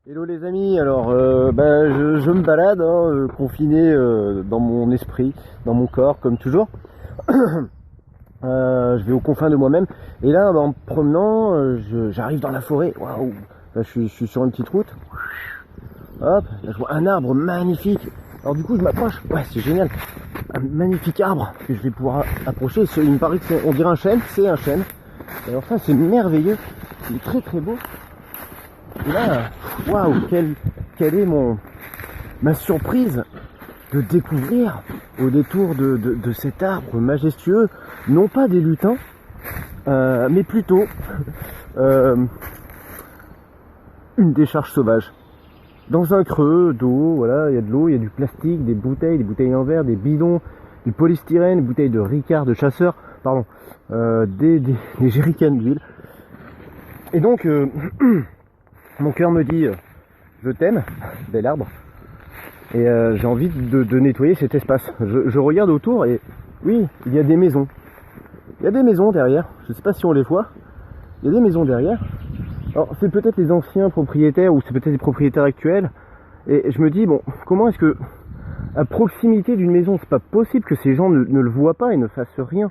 Hello les amis, alors je me balade confiné dans mon esprit, dans mon corps comme toujours. Je vais aux confins de moi-même et là en me promenant j'arrive dans la forêt. Waouh, là, je suis sur une petite route. Hop, là, je vois un arbre magnifique. Alors du coup je m'approche, ouais c'est génial. Un magnifique arbre que je vais pouvoir approcher. Il me paraît que on dirait un chêne, c'est un chêne. Alors ça c'est merveilleux, il est très très beau. Et là, waouh, quelle est ma surprise de découvrir au détour de cet arbre majestueux, non pas des lutins, mais plutôt une décharge sauvage. Dans un creux d'eau, voilà, il y a de l'eau, il y a du plastique, des bouteilles en verre, des bidons, du polystyrène, des bouteilles de Ricard, de chasseur, pardon, des jerrycans d'huile. Et donc, mon cœur me dit je t'aime, bel arbre, et j'ai envie de nettoyer cet espace. Je regarde autour et oui, il y a des maisons. Il y a des maisons derrière, je ne sais pas si on les voit. Il y a des maisons derrière. Alors c'est peut-être les anciens propriétaires ou c'est peut-être les propriétaires actuels. Et je me dis, bon, comment est-ce que à proximité d'une maison, c'est pas possible que ces gens ne le voient pas et ne fassent rien.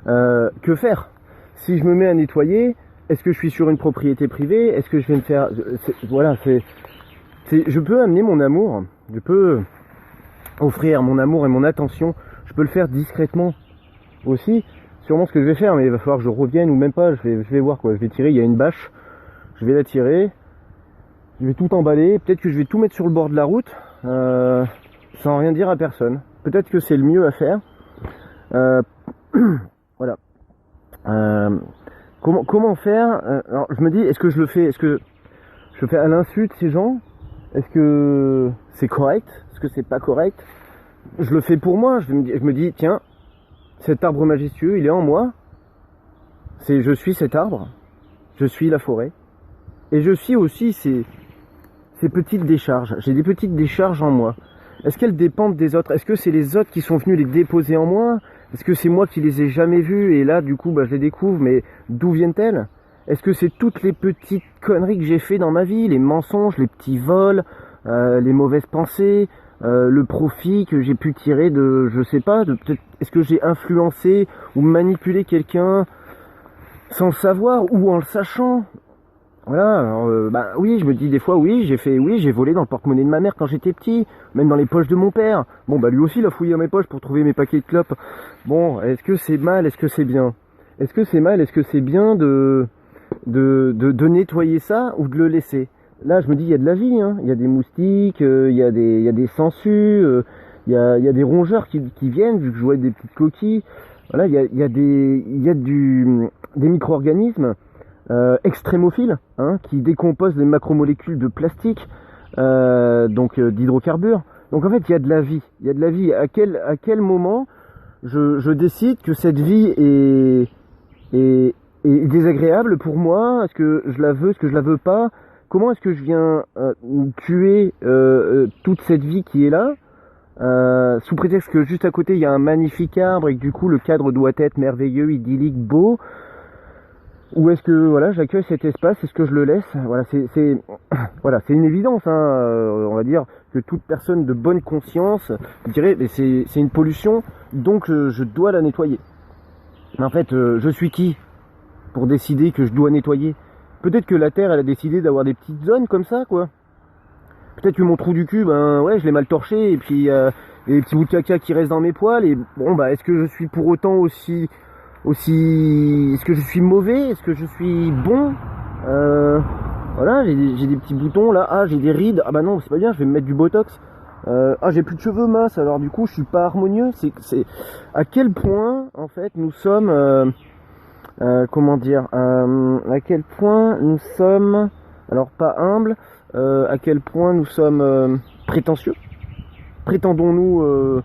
Que faire? Si je me mets à nettoyer, est-ce que je suis sur une propriété privée? Est-ce que je vais me faire... Voilà, je peux amener mon amour, je peux offrir mon amour et mon attention, je peux le faire discrètement aussi. Sûrement ce que je vais faire, mais il va falloir que je revienne ou même pas, je vais voir quoi. Je vais tirer, il y a une bâche, je vais la tirer, je vais tout emballer, peut-être que je vais tout mettre sur le bord de la route, sans rien dire à personne. Peut-être que c'est le mieux à faire. Voilà. Comment faire? Alors je me dis, est-ce que je le fais à l'insu de ces gens? Est-ce que c'est correct? Est-ce que c'est pas correct? Je le fais pour moi. Je me dis, tiens, cet arbre majestueux, il est en moi. Je suis cet arbre. Je suis la forêt. Et je suis aussi ces petites décharges. J'ai des petites décharges en moi. Est-ce qu'elles dépendent des autres? Est-ce que c'est les autres qui sont venus les déposer en moi? Est-ce que c'est moi qui les ai jamais vues et là du coup je les découvre, mais d'où viennent-elles? Est-ce que c'est toutes les petites conneries que j'ai fait dans ma vie, les mensonges, les petits vols, les mauvaises pensées, le profit que j'ai pu tirer de, je sais pas, peut-être, est-ce que j'ai influencé ou manipulé quelqu'un sans le savoir ou en le sachant? Voilà, alors, oui, je me dis des fois, oui, j'ai volé dans le porte-monnaie de ma mère quand j'étais petit, même dans les poches de mon père. Bon, lui aussi, il a fouillé dans mes poches pour trouver mes paquets de clopes. Bon, est-ce que c'est mal, est-ce que c'est bien? Est-ce que c'est mal, est-ce que c'est bien de nettoyer ça ou de le laisser? Là, je me dis, il y a de la vie, hein. Il y a des moustiques, il y a des sangsues, il y a des rongeurs qui viennent, vu que je vois des petites coquilles. Voilà, il y a des micro-organismes. Extrémophiles, hein, qui décomposent les macromolécules de plastique, donc d'hydrocarbures. Donc en fait, il y a de la vie. Il y a de la vie. À quel moment je décide que cette vie est désagréable pour moi? Est-ce que je la veux? Est-ce que je la veux pas? Comment est-ce que je viens tuer toute cette vie qui est là, sous prétexte que juste à côté il y a un magnifique arbre et que du coup le cadre doit être merveilleux, idyllique, beau? Ou est-ce que voilà, j'accueille cet espace? Est-ce que je le laisse? Voilà, voilà, c'est une évidence, hein, on va dire que toute personne de bonne conscience dirait mais c'est une pollution, donc je dois la nettoyer. Mais en fait, je suis qui pour décider que je dois nettoyer? Peut-être que la Terre, elle a décidé d'avoir des petites zones comme ça, quoi. Peut-être que mon trou du cul, ouais, je l'ai mal torché, et puis il y a des petits bouts de caca qui restent dans mes poils, et bon, est-ce que je suis pour autant aussi, est-ce que je suis mauvais? Est-ce que je suis bon? Voilà, j'ai des petits boutons là. Ah, j'ai des rides. Ah bah non, c'est pas bien, je vais me mettre du botox. Ah, j'ai plus de cheveux minces, alors du coup je suis pas harmonieux. C'est à quel point en fait nous sommes comment dire, à quel point nous sommes, alors pas humbles, à quel point nous sommes prétentieux? Prétendons-nous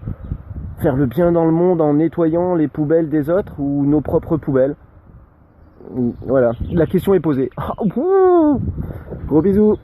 faire le bien dans le monde en nettoyant les poubelles des autres ou nos propres poubelles? Voilà, la question est posée. Gros bisous.